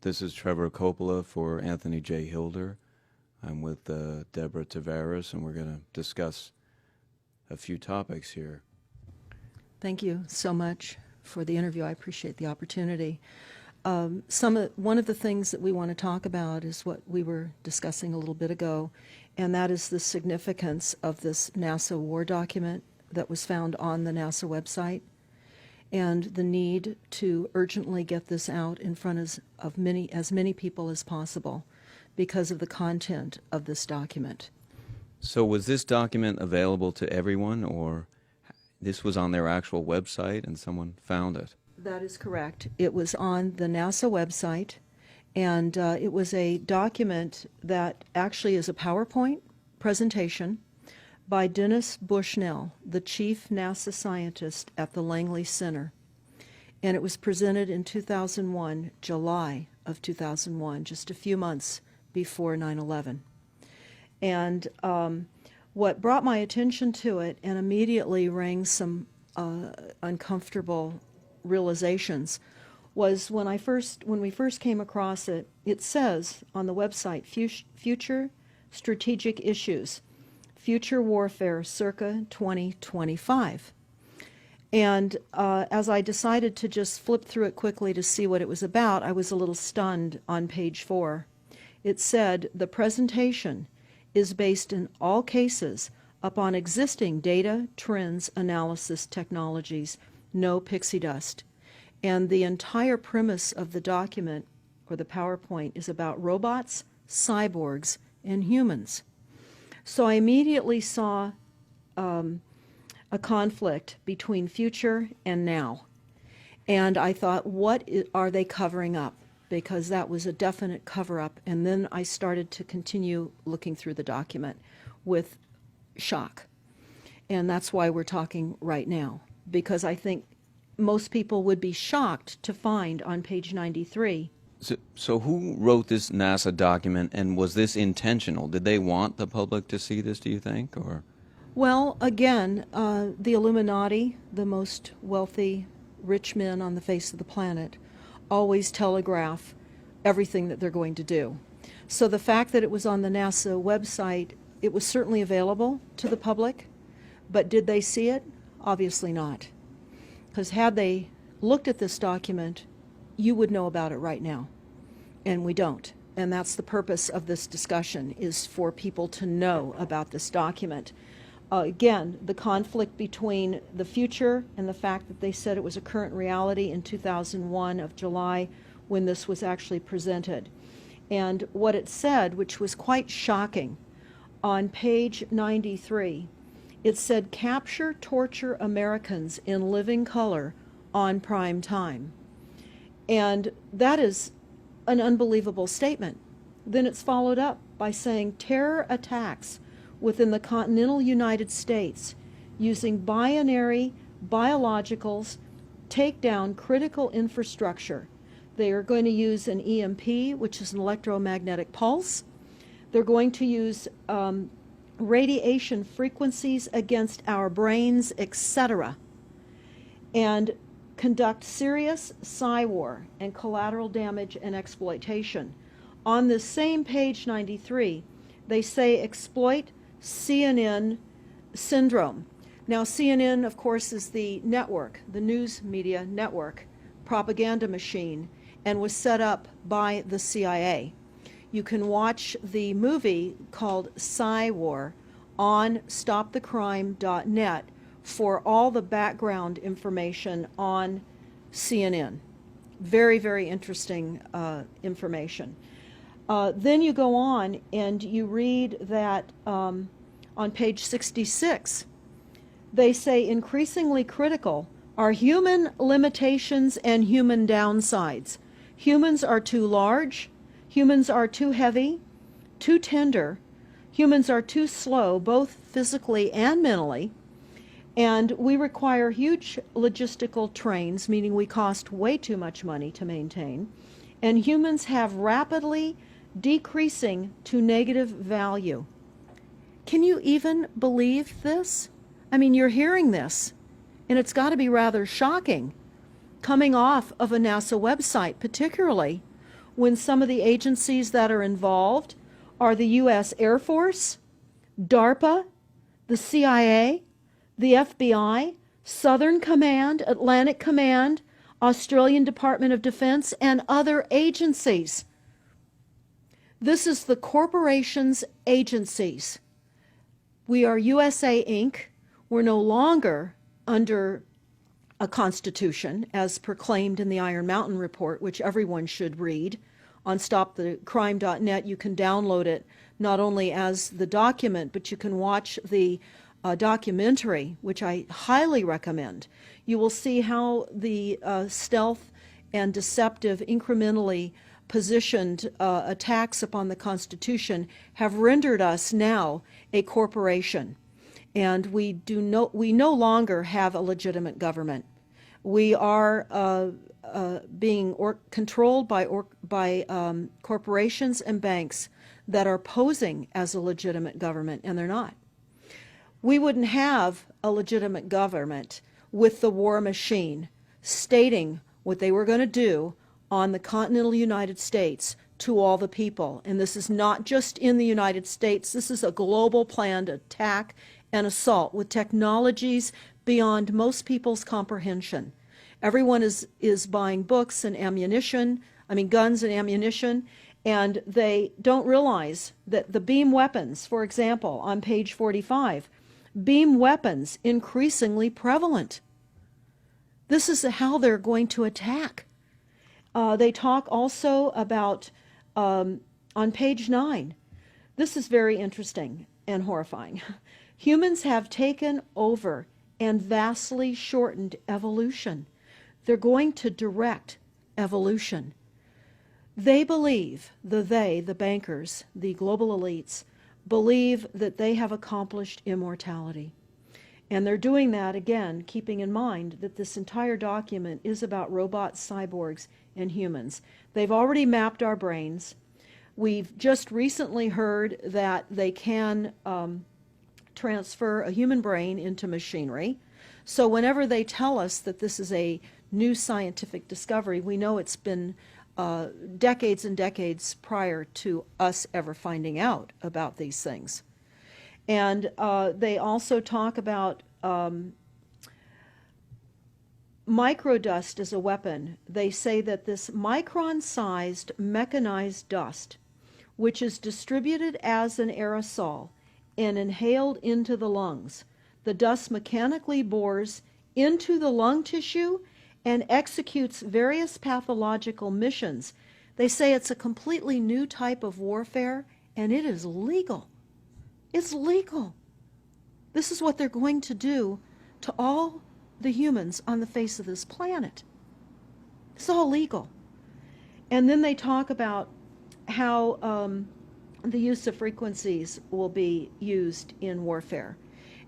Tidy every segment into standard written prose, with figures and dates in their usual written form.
This is Trevor Coppola for Anthony J. Hilder. I'm with Deborah Tavares, and we're going to discuss a few topics here. Thank you so much for the interview. I appreciate the opportunity. One of the things that we want to talk about is what we were discussing a little bit ago, and that is the significance of this NASA war document that was found on the NASA website, and the need to urgently get this out in front of as many people as possible because of the content of this document. So was this document available to everyone, or this was on their actual website and someone found it? That is correct. It was on the NASA website, and it was a document that actually is a PowerPoint presentation by Dennis Bushnell, the chief NASA scientist at the Langley Center. And it was presented in 2001, July of 2001, just a few months before 9/11. And what brought my attention to it and immediately rang some uncomfortable realizations was when we first came across it. It says on the website, future strategic issues, future warfare circa 2025. And as I decided to just flip through it quickly to see what it was about, I was a little stunned on page 4. It said, the presentation is based in all cases upon existing data, trends, analysis technologies, no pixie dust. And the entire premise of the document, or the PowerPoint, is about robots, cyborgs, and humans. So I immediately saw a conflict between future and now. And I thought, what are they covering up? Because that was a definite cover-up. And then I started to continue looking through the document with shock. And that's why we're talking right now, because I think most people would be shocked to find on page 93. So who wrote this NASA document, and was this intentional? Did they want the public to see this, do you think? Or? Well, again, the Illuminati, the most wealthy, rich men on the face of the planet, always telegraph everything that they're going to do. So the fact that it was on the NASA website, it was certainly available to the public, but did they see it? Obviously not. Because had they looked at this document, you would know about it right now, and we don't. And that's the purpose of this discussion, is for people to know about this document. Again, the conflict between the future and the fact that they said it was a current reality in 2001 of July when this was actually presented. And what it said, which was quite shocking, on page 93, it said, capture, torture Americans in living color on prime time. And that is an unbelievable statement. Then it's followed up by saying terror attacks within the continental United States using binary biologicals take down critical infrastructure. They are going to use an EMP, which is an electromagnetic pulse. They're going to use radiation frequencies against our brains, etc., and conduct serious psy-war and collateral damage and exploitation. On this same page 93, they say exploit CNN syndrome. Now, CNN, of course, is the network, the news media network, propaganda machine, and was set up by the CIA. You can watch the movie called Psy-War on stopthecrime.net for all the background information on CNN. Very, very interesting information. Then you go on and you read that on page 66, they say increasingly critical are human limitations and human downsides. Humans are too large, humans are too heavy, too tender, humans are too slow, both physically and mentally, and we require huge logistical trains, meaning we cost way too much money to maintain, and humans have rapidly decreasing to negative value. Can you even believe this? I mean, you're hearing this, and it's got to be rather shocking coming off of a NASA website, particularly when some of the agencies that are involved are the U.S. Air Force, DARPA, the CIA, the FBI, Southern Command, Atlantic Command, Australian Department of Defense, and other agencies. This is the corporation's agencies. We are USA Inc. We're no longer under a constitution as proclaimed in the Iron Mountain Report, which everyone should read. On stopthecrime.net, you can download it not only as the document, but you can watch the documentary, which I highly recommend. You will see how the stealth and deceptive, incrementally positioned attacks upon the Constitution have rendered us now a corporation. And we no longer have a legitimate government. We are being controlled by corporations and banks that are posing as a legitimate government, and they're not. We wouldn't have a legitimate government with the war machine stating what they were going to do on the continental United States to all the people. And this is not just in the United States. This is a global planned attack and assault with technologies beyond most people's comprehension. Everyone is buying books and ammunition, guns and ammunition, and they don't realize that the beam weapons, for example, on page 45, beam weapons increasingly prevalent. This is how they're going to attack. They talk also about, on page 9, this is very interesting and horrifying. Humans have taken over and vastly shortened evolution. They're going to direct evolution. They believe, the bankers, the global elites, believe that they have accomplished immortality. And they're doing that, again, keeping in mind that this entire document is about robots, cyborgs, and humans. They've already mapped our brains. We've just recently heard that they can transfer a human brain into machinery. So whenever they tell us that this is a new scientific discovery, we know it's been decades and decades prior to us ever finding out about these things. And they also talk about microdust as a weapon. They say that this micron-sized mechanized dust, which is distributed as an aerosol and inhaled into the lungs, the dust mechanically bores into the lung tissue and executes various pathological missions. They say it's a completely new type of warfare, and it is legal. It's legal. This is what they're going to do to all the humans on the face of this planet. It's all legal. And then they talk about how the use of frequencies will be used in warfare.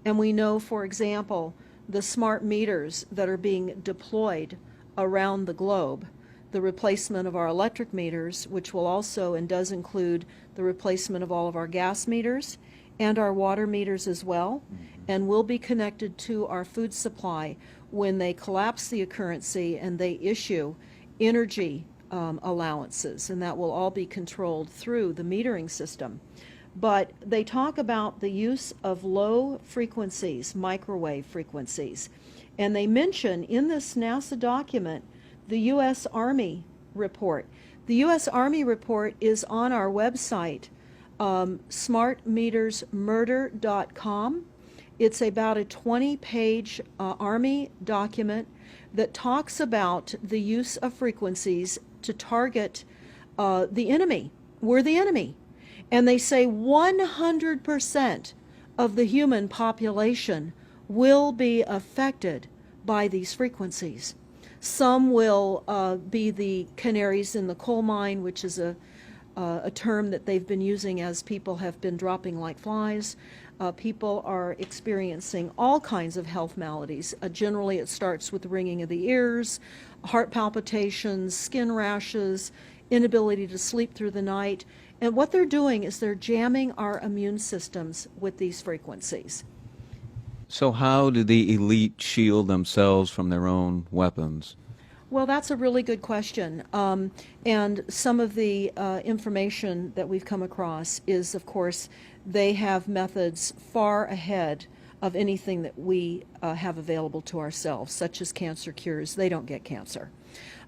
And we know, for example, the smart meters that are being deployed around the globe, the replacement of our electric meters, which will also and does include the replacement of all of our gas meters and our water meters as well, and will be connected to our food supply when they collapse the currency and they issue energy allowances, and that will all be controlled through the metering system. But they talk about the use of low frequencies, microwave frequencies, and they mention in this NASA document the U.S. Army report. The U.S. Army report is on our website, smartmetersmurder.com. It's about a 20-page Army document that talks about the use of frequencies to target the enemy. We're the enemy. And they say 100% of the human population will be affected by these frequencies. Some will be the canaries in the coal mine, which is a term that they've been using as people have been dropping like flies. People are experiencing all kinds of health maladies. Generally, it starts with ringing of the ears, heart palpitations, skin rashes, inability to sleep through the night. And what they're doing is they're jamming our immune systems with these frequencies. So how do the elite shield themselves from their own weapons? Well, that's a really good question. And some of the information that we've come across is, of course, they have methods far ahead of anything that we have available to ourselves, such as cancer cures. They don't get cancer.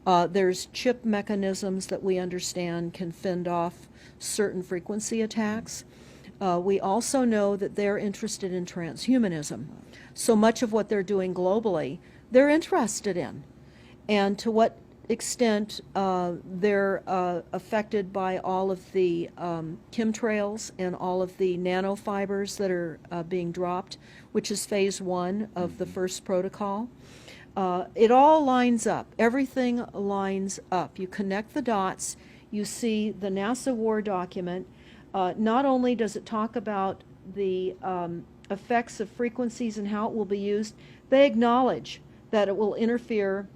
There's chip mechanisms that we understand can fend off certain frequency attacks. We also know that they're interested in transhumanism. So much of what they're doing globally, they're interested in. And to what extent they're affected by all of the chemtrails and all of the nanofibers that are being dropped, which is phase 1 of the first protocol. It all lines up. Everything lines up. You connect the dots. You see the NASA war document. Not only does it talk about the effects of frequencies and how it will be used, they acknowledge that it will interfere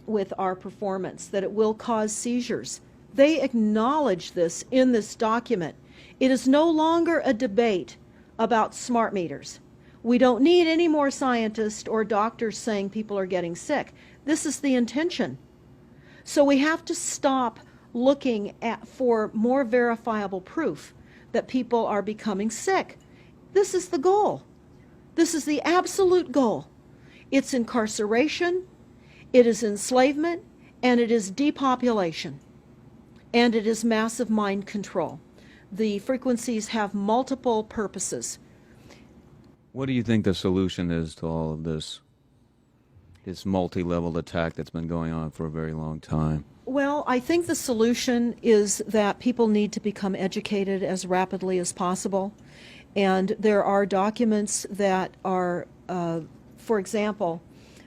with our performance, that it will cause seizures. They acknowledge this in this document. It is no longer a debate about smart meters. We don't need any more scientists or doctors saying people are getting sick. This is the intention. So we have to stop looking for more verifiable proof that people are becoming sick. This is the goal. This is the absolute goal. It's incarceration, it is enslavement, and it is depopulation, and it is massive mind control. The frequencies have multiple purposes. What do you think the solution is to all of this multi-level attack that's been going on for a very long time? Well, I think the solution is that people need to become educated as rapidly as possible. And there are documents that are, for example,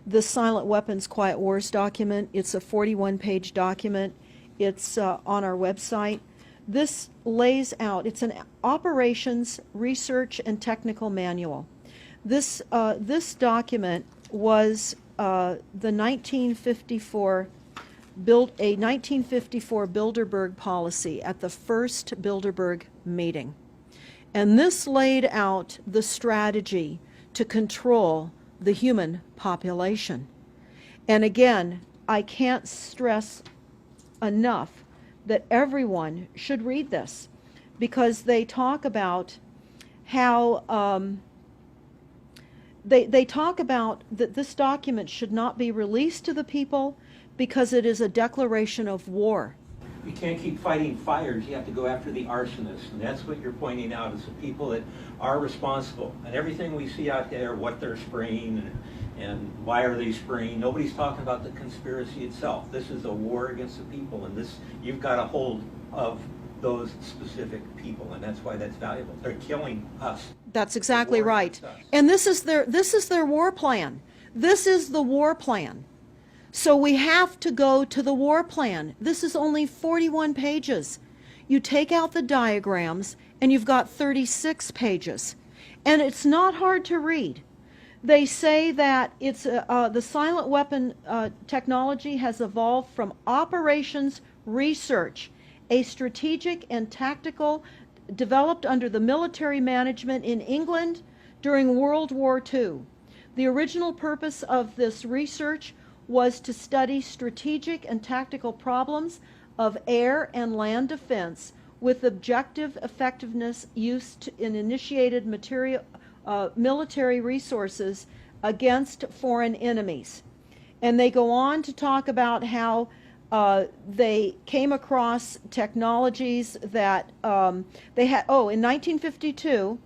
the Silent Weapons Quiet Wars document. It's a 41-page document. It's on our website. This lays out, it's an operations, research, and technical manual. This document was the 1954 a 1954 Bilderberg policy at the first Bilderberg meeting. And this laid out the strategy to control the human population. And again, I can't stress enough that everyone should read this, because they talk about how they talk about that this document should not be released to the people because it is a declaration of war. You can't keep fighting fires. You have to go after the arsonists. And that's what you're pointing out, is the people that are responsible. And everything we see out there, what they're spraying and why are they spraying, nobody's talking about the conspiracy itself. This is a war against the people, and this, you've got a hold of those specific people, and that's why that's valuable. They're killing us. That's exactly right. And this is their war plan. This is the war plan. So we have to go to the war plan. This is only 41 pages. You take out the diagrams and you've got 36 pages. And it's not hard to read. They say that it's the silent weapon technology has evolved from operations research, a strategic and tactical developed under the military management in England during World War II. The original purpose of this research was to study strategic and tactical problems of air and land defense with objective effectiveness used in initiated military resources against foreign enemies. And they go on to talk about how they came across technologies that they had. Oh, in 1952,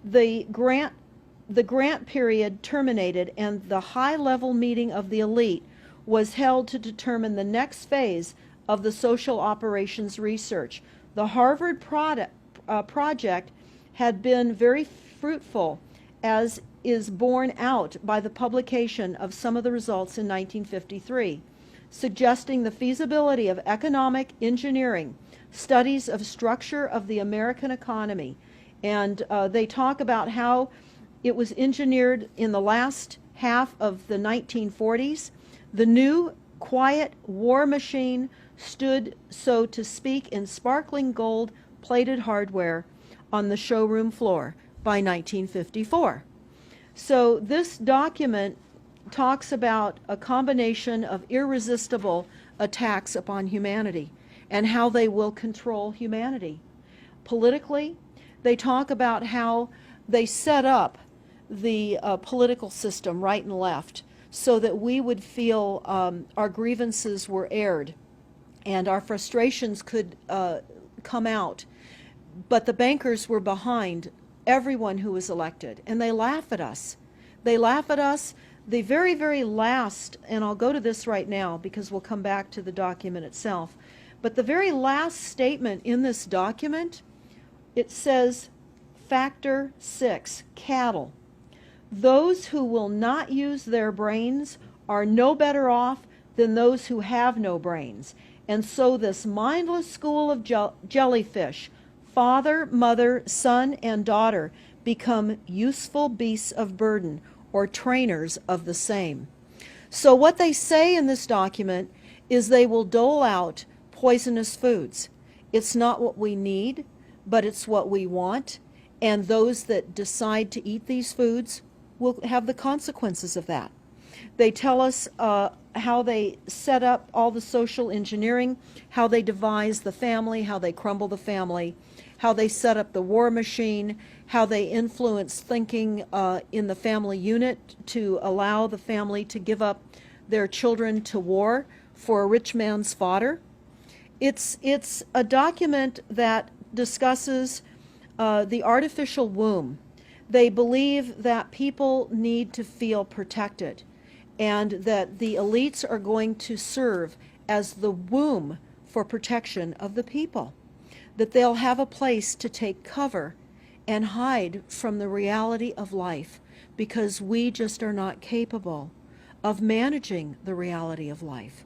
the grant period terminated, and the high-level meeting of the elite was held to determine the next phase of the social operations research. The Harvard project had been very fruitful, as is borne out by the publication of some of the results in 1953, suggesting the feasibility of economic engineering, studies of structure of the American economy. And they talk about how it was engineered in the last half of the 1940s. The new, quiet war machine stood, so to speak, in sparkling gold-plated hardware on the showroom floor by 1954. So this document talks about a combination of irresistible attacks upon humanity and how they will control humanity. Politically, they talk about how they set up the political system right and left so that we would feel our grievances were aired and our frustrations could come out. But the bankers were behind everyone who was elected, and they laugh at us. They laugh at us. The very, very last, and I'll go to this right now because we'll come back to the document itself, but the very last statement in this document, it says, Factor 6, cattle. Those who will not use their brains are no better off than those who have no brains. And so this mindless school of jellyfish, father, mother, son, and daughter, become useful beasts of burden, or trainers of the same. So what they say in this document is they will dole out poisonous foods. It's not what we need, but it's what we want, and those that decide to eat these foods will have the consequences of that. They tell us how they set up all the social engineering, how they devise the family, how they crumble the family, how they set up the war machine, how they influence thinking in the family unit to allow the family to give up their children to war for a rich man's fodder. It's a document that discusses the artificial womb. They believe that people need to feel protected and that the elites are going to serve as the womb for protection of the people, that they'll have a place to take cover and hide from the reality of life because we just are not capable of managing the reality of life.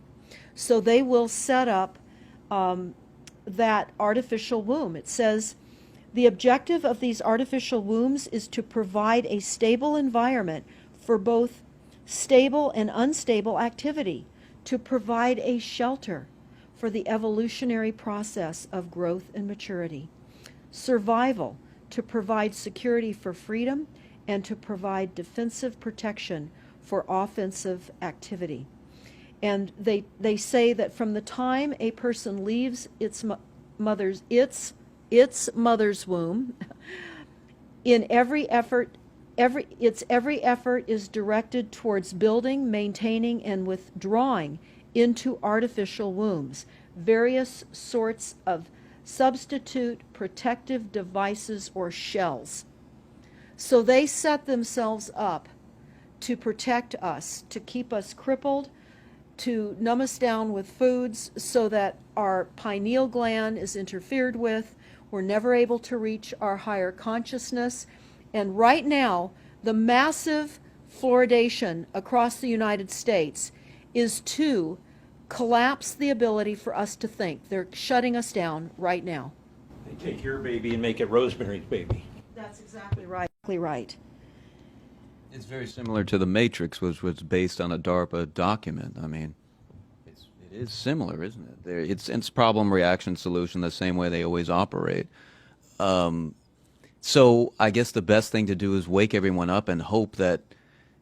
So they will set up that artificial womb. It says, the objective of these artificial wombs is to provide a stable environment for both stable and unstable activity, to provide a shelter for the evolutionary process of growth and maturity, survival, to provide security for freedom, and to provide defensive protection for offensive activity. And they say that from the time a person leaves its mother's womb, in every effort is directed towards building, maintaining, and withdrawing into artificial wombs various sorts of substitute protective devices or shells. So they set themselves up to protect us, to keep us crippled, to numb us down with foods so that our pineal gland is interfered with. We're never able to reach our higher consciousness. And right now, the massive fluoridation across the United States is to collapse the ability for us to think. They're shutting us down right now. They take your baby and make it Rosemary's Baby. That's exactly right. It's very similar to The Matrix, which was based on a DARPA document. I mean, it is similar, isn't it? It's problem, reaction, solution, the same way they always operate. So I guess the best thing to do is wake everyone up and hope that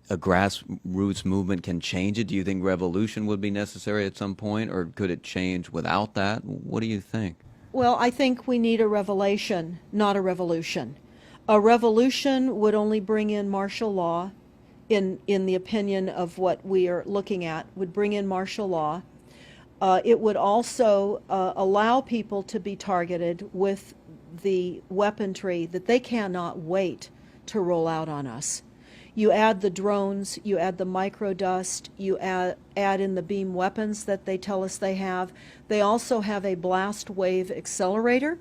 a grassroots movement can change it. Do you think revolution would be necessary at some point, or could it change without that? What do you think? Well, I think we need a revelation, not a revolution. A revolution would only bring in martial law, in the opinion of what we are looking at, would bring in martial law. It would also allow people to be targeted with the weaponry that they cannot wait to roll out on us. You add the drones, you add the microdust, you add in the beam weapons that they tell us they have. They also have a blast wave accelerator.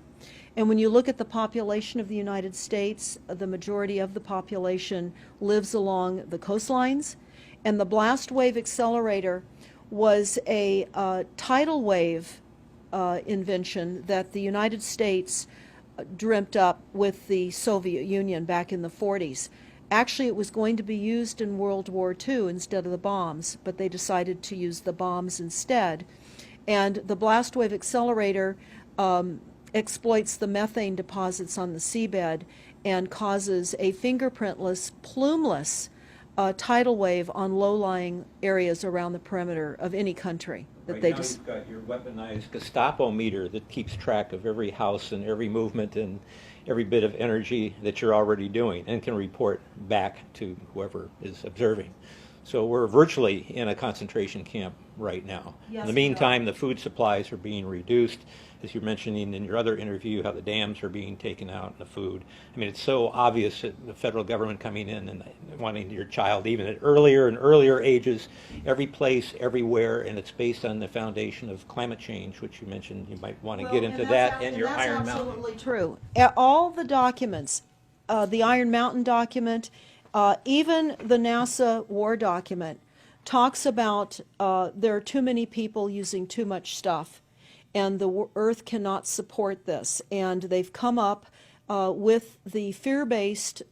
And when you look at the population of the United States, the majority of the population lives along the coastlines. And the blast wave accelerator was a tidal wave invention that the United States dreamt up with the Soviet Union back in the 40s. Actually, it was going to be used in World War II instead of the bombs, but they decided to use the bombs instead. And the blast wave accelerator exploits the methane deposits on the seabed and causes a fingerprintless, plumeless tidal wave on low-lying areas around the perimeter of any country that Right they now just. you've got your weaponized Gestapo meter that keeps track of every house and every movement and every bit of energy that you're already doing and can report back to whoever is observing. So we're virtually in a concentration camp right now. Yes, In the we are. meantime, the food supplies are being reduced. As you're mentioning in your other interview, how the dams are being taken out and the food. I mean, it's so obvious that the federal government coming in and wanting your child even at earlier and earlier ages, every place, everywhere, and it's based on the foundation of climate change, which you mentioned you might want to get into that, and your Iron Mountain. Absolutely true. All the documents, the Iron Mountain document, even the NASA war document, talks about there are too many people using too much stuff, and the Earth cannot support this. And they've come up with the fear-based,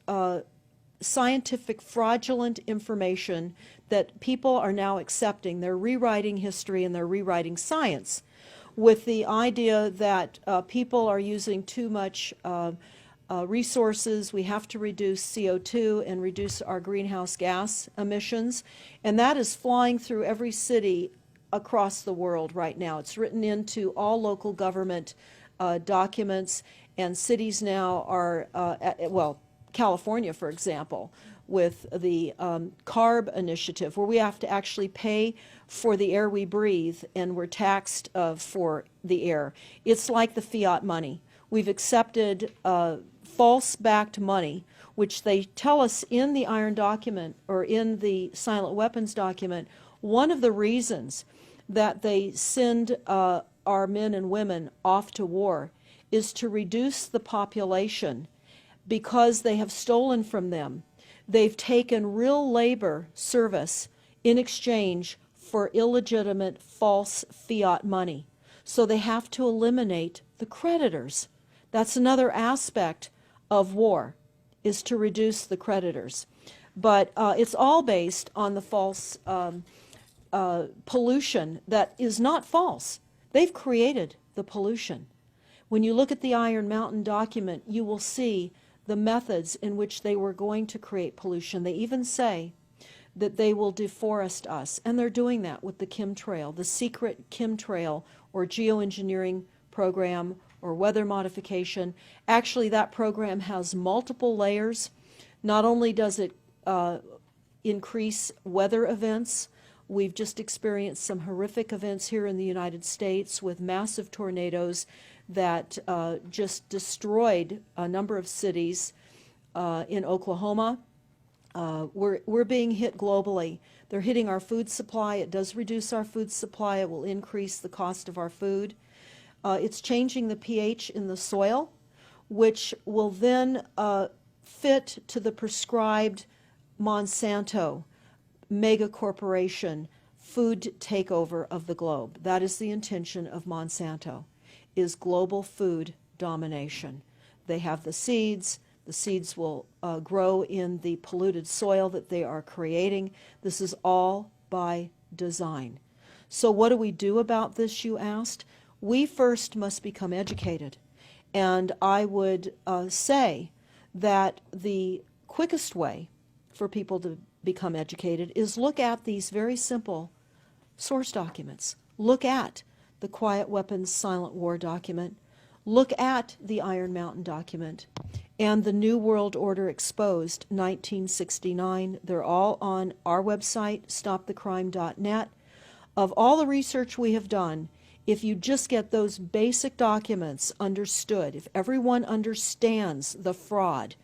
scientific, fraudulent information that people are now accepting. They're rewriting history and they're rewriting science with the idea that people are using too much resources. We have to reduce CO2 and reduce our greenhouse gas emissions. And that is flying through every city across the world right now. It's written into all local government documents, and cities now are, well, California, for example, with the CARB initiative, where we have to actually pay for the air we breathe, and we're taxed for the air. It's like the fiat money. We've accepted false-backed money, which they tell us in the Iron document, or in the silent weapons document, one of the reasons that they send our men and women off to war is to reduce the population because they have stolen from them. They've taken real labor service in exchange for illegitimate false fiat money. So they have to eliminate the creditors. That's another aspect of war, is to reduce the creditors. But it's all based on the false pollution that is not false. They've created the pollution. When you look at the Iron Mountain document, you will see the methods in which they were going to create pollution. They even say that they will deforest us, and they're doing that with the chemtrail, the secret chemtrail or geoengineering program or weather modification. Actually, that program has multiple layers. Not only does it increase weather events, we've just experienced some horrific events here in the United States with massive tornadoes that just destroyed a number of cities in Oklahoma. We're being hit globally. They're hitting our food supply. It does reduce our food supply. It will increase the cost of our food. It's changing the pH in the soil, which will then fit to the prescribed Monsanto mega corporation food takeover of the globe. That is the intention of Monsanto, is global food domination. They have the seeds. The seeds will grow in the polluted soil that they are creating. This is all by design. So what do we do about this, you asked? We first must become educated. And I would say that the quickest way for people to become educated is look at these very simple source documents. Look at the Quiet Weapons Silent War document. Look at the Iron Mountain document and the New World Order Exposed, 1969. They're all on our website, stopthecrime.net. Of all the research we have done, if you just get those basic documents understood, if everyone understands the fraud,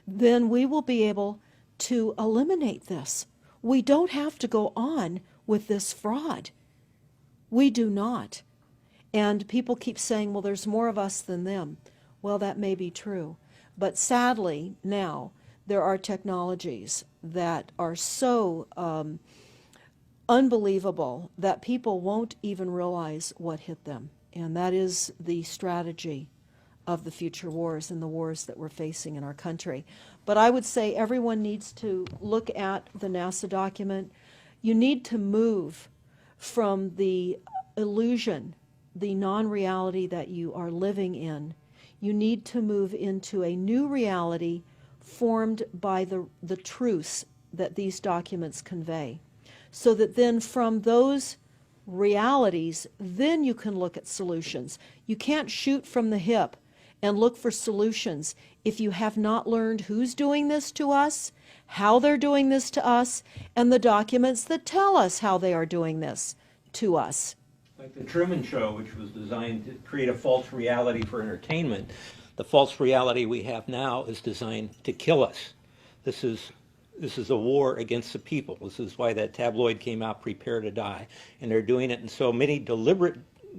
then we will be able to eliminate this. We don't have to go on with this fraud. We do not. And people keep saying, well, there's more of us than them. Well, that may be true. But sadly, now, there are technologies that are so unbelievable that people won't even realize what hit them. And that is the strategy of the future wars and the wars that we're facing in our country. But I would say everyone needs to look at the NASA document. You need to move from the illusion, the non-reality that you are living in. You need to move into a new reality formed by the truths that these documents convey. So that then from those realities, then you can look at solutions. You can't shoot from the hip and look for solutions if you have not learned who's doing this to us, how they're doing this to us, and the documents that tell us how they are doing this to us. Like the Truman Show, which was designed to create a false reality for entertainment, the false reality we have now is designed to kill us. This is a war against the people. This is why that tabloid came out, Prepare to Die. And they're doing it in so many deliberate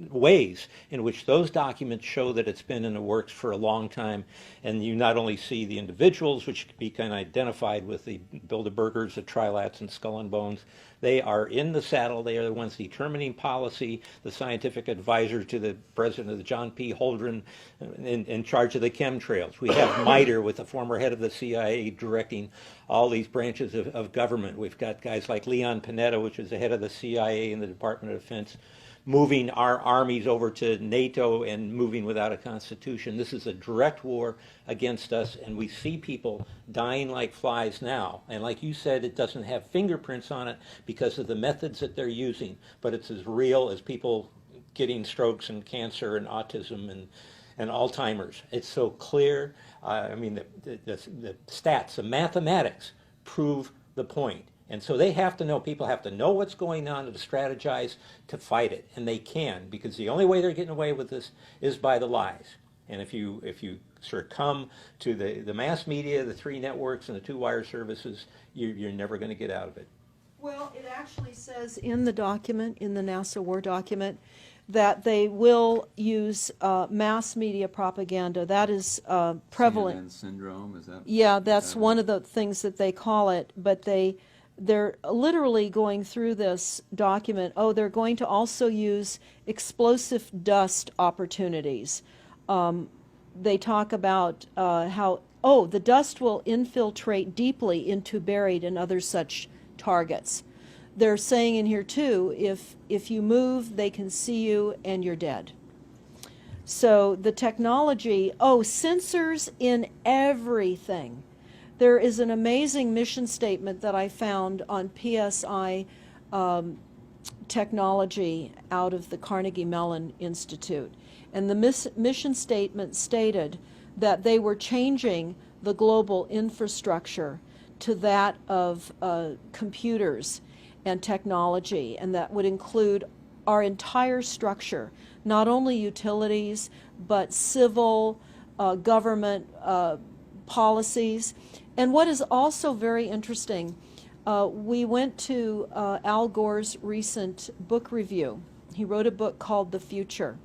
ways in which those documents show that it's been in the works for a long time. And you not only see the individuals, which can be kind of identified with the Bilderbergers, the Trilats, and Skull and Bones. They are in the saddle. They are the ones determining policy, the scientific advisor to the president of the John P. Holdren in charge of the chemtrails. We have MITRE with the former head of the CIA directing all these branches of government. We've got guys like Leon Panetta, which is the head of the CIA and the Department of Defense, moving our armies over to NATO and moving without a constitution. This is a direct war against us, and we see people dying like flies now. And like you said, it doesn't have fingerprints on it because of the methods that they're using, but it's as real as people getting strokes and cancer and autism and Alzheimer's. It's so clear. I mean, the stats, the mathematics prove the point. And so they have to know, people have to know what's going on and to strategize to fight it. And they can, because the only way they're getting away with this is by the lies. And if you succumb to the mass media, the three networks, and the two wire services, you're never going to get out of it. Well, it actually says in the document, in the NASA War document, that they will use mass media propaganda. That is prevalent. CNN syndrome, is that? Yeah, that's one of the things that they call it, but they're literally going through this document. Oh, they're going to also use explosive dust opportunities. They talk about how, the dust will infiltrate deeply into buried and other such targets. They're saying in here too, if you move, they can see you and you're dead. So the technology, sensors in everything. There is an amazing mission statement that I found on PSI technology out of the Carnegie Mellon Institute. And the mission statement stated that they were changing the global infrastructure to that of computers and technology, and that would include our entire structure, not only utilities, but civil, government policies. And what is also very interesting, we went to Al Gore's recent book review. He wrote a book called The Future,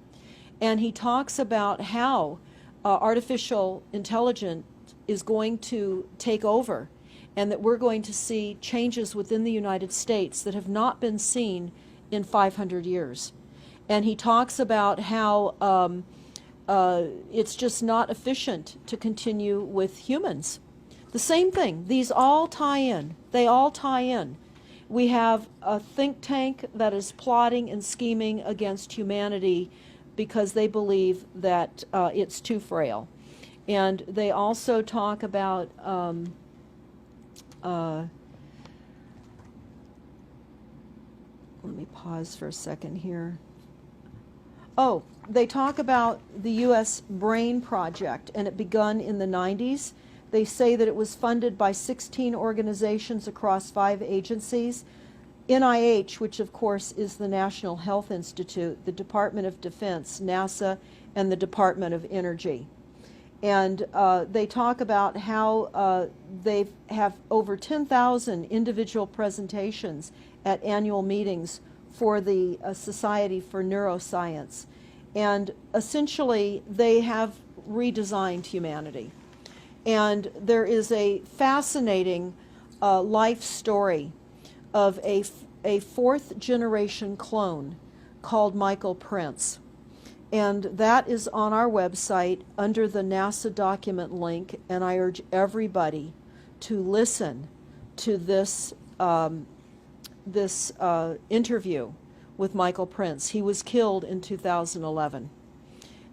and he talks about how artificial intelligence is going to take over, and that we're going to see changes within the United States that have not been seen in 500 years. And he talks about how it's just not efficient to continue with humans. The same thing. These all tie in. They all tie in. We have a think tank that is plotting and scheming against humanity because they believe that it's too frail. And they also talk about let me pause for a second here. Oh, they talk about the U.S. Brain Project, and it begun in the 90s. They say that it was funded by 16 organizations across 5 agencies. NIH, which of course is the National Health Institute, the Department of Defense, NASA, and the Department of Energy. And they talk about how they have over 10,000 individual presentations at annual meetings for the Society for Neuroscience. And essentially, they have redesigned humanity. And there is a fascinating life story of a 4th generation clone called Michael Prince. And that is on our website under the NASA document link, and I urge everybody to listen to this interview with Michael Prince. He was killed in 2011,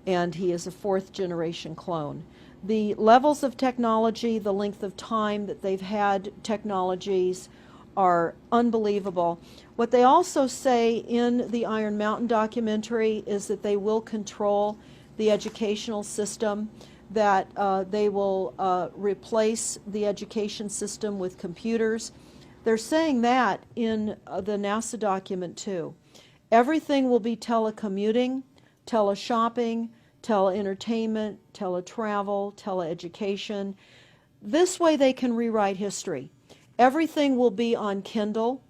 and he is a 4th generation clone. The levels of technology, the length of time that they've had technologies are unbelievable. What they also say in the Iron Mountain documentary is that they will control the educational system, that they will replace the education system with computers. They're saying that in the NASA document too. Everything will be telecommuting, teleshopping, tele-entertainment, teletravel, teleeducation. This way they can rewrite history. Everything will be on Kindle,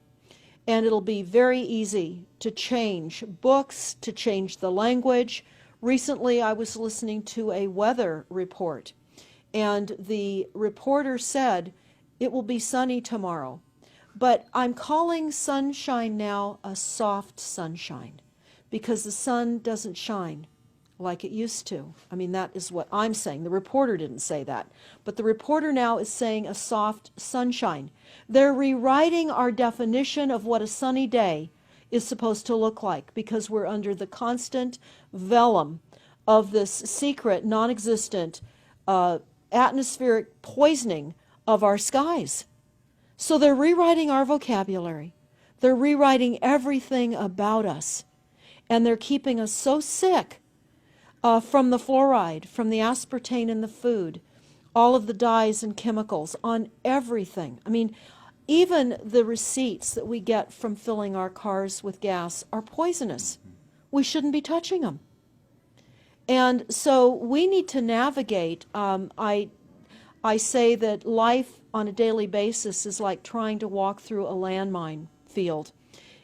and it'll be very easy to change books, to change the language. Recently I was listening to a weather report, and the reporter said it will be sunny tomorrow. But I'm calling sunshine now a soft sunshine, because the sun doesn't shine like it used to. I mean, that is what I'm saying. The reporter didn't say that. But the reporter now is saying a soft sunshine. They're rewriting our definition of what a sunny day is supposed to look like, because we're under the constant vellum of this secret, non-existent atmospheric poisoning of our skies. So they're rewriting our vocabulary. They're rewriting everything about us. And they're keeping us so sick from the fluoride, from the aspartame in the food, all of the dyes and chemicals on everything. I mean, even the receipts that we get from filling our cars with gas are poisonous. We shouldn't be touching them. And so we need to navigate. I say that life on a daily basis is like trying to walk through a landmine field.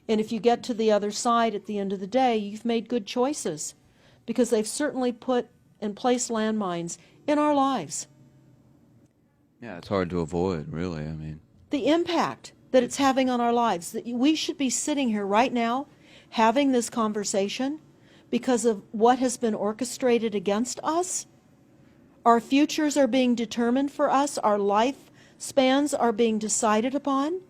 And if you get to the other side at the end of the day, you've made good choices, because they've certainly put and placed landmines in our lives. Yeah, it's hard to avoid, really. I mean, The impact that it's having on our lives, that we should be sitting here right now having this conversation because of what has been orchestrated against us. Our futures are being determined for us. Our lifespans are being decided upon.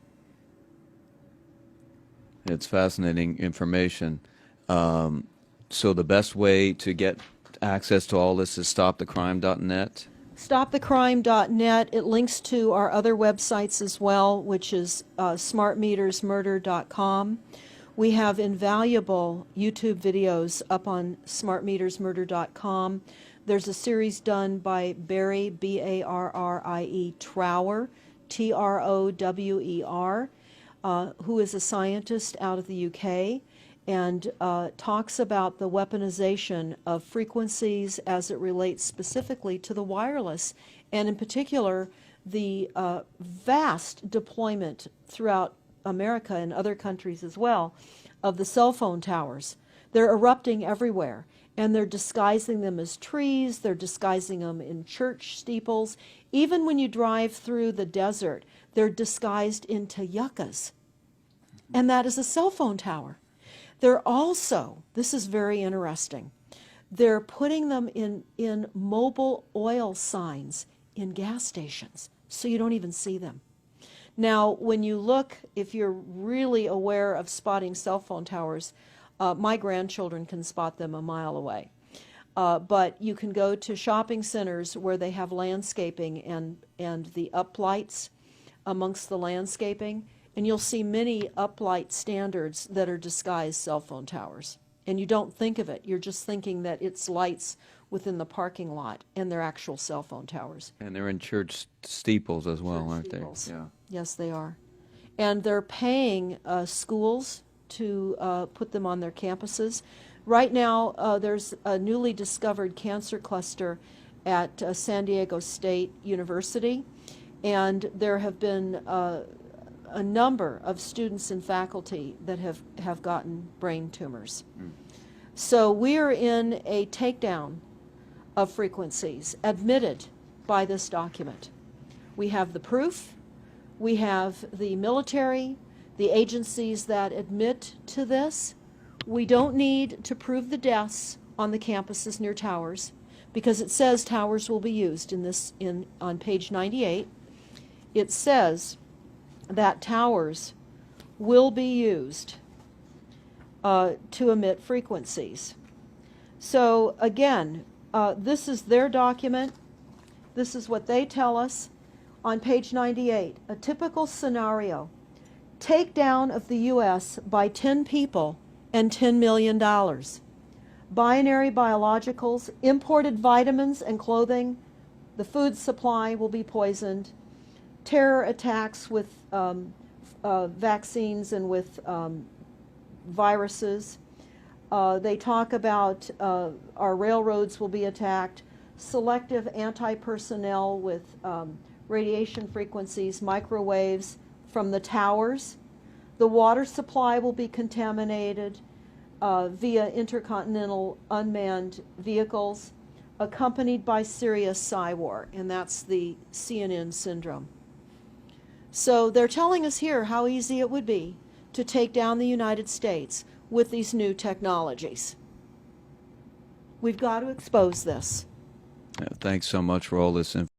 it's fascinating information. So the best way to get access to all this is stopthecrime.net. Stopthecrime.net. It links to our other websites as well, which is smartmetersmurder.com. We have invaluable YouTube videos up on smartmetersmurder.com. There's a series done by Barry, B-A-R-R-I-E, Trower, T-R-O-W-E-R, who is a scientist out of the UK, and talks about the weaponization of frequencies as it relates specifically to the wireless, and in particular the vast deployment throughout America and other countries as well of the cell phone towers. They're erupting everywhere, and they're disguising them as trees, they're disguising them in church steeples. Even when you drive through the desert, they're disguised into yuccas, and that is a cell phone tower. They're also, this is very interesting, they're putting them in mobile oil signs in gas stations, so you don't even see them. Now, when you look, if you're really aware of spotting cell phone towers, my grandchildren can spot them a mile away. But you can go to shopping centers where they have landscaping and the uplights amongst the landscaping, and you'll see many uplight standards that are disguised cell phone towers. And you don't think of it. You're just thinking that it's lights within the parking lot, and they're actual cell phone towers. And they're in church steeples as well, Church aren't steeples. they? Yeah. Yes, they are. And they're paying schools to put them on their campuses. Right now, there's a newly discovered cancer cluster at San Diego State University, and there have been a number of students and faculty that have gotten brain tumors. So we are in a takedown of frequencies admitted by this document. We have the proof, we have the military, the agencies that admit to this. We don't need to prove the deaths on the campuses near towers, because it says towers will be used on page 98. It says that towers will be used to emit frequencies. So again, this is their document. This is what they tell us on page 98. A typical scenario: takedown of the U.S. by 10 people and $10 million. Binary biologicals, imported vitamins and clothing, the food supply will be poisoned, terror attacks with vaccines and with viruses. They talk about our railroads will be attacked, selective anti-personnel with radiation frequencies, microwaves from the towers. The water supply will be contaminated via intercontinental unmanned vehicles, accompanied by serious psy-war, and that's the CNN syndrome. So they're telling us here how easy it would be to take down the United States with these new technologies. We've got to expose this. Thanks so much for all this information.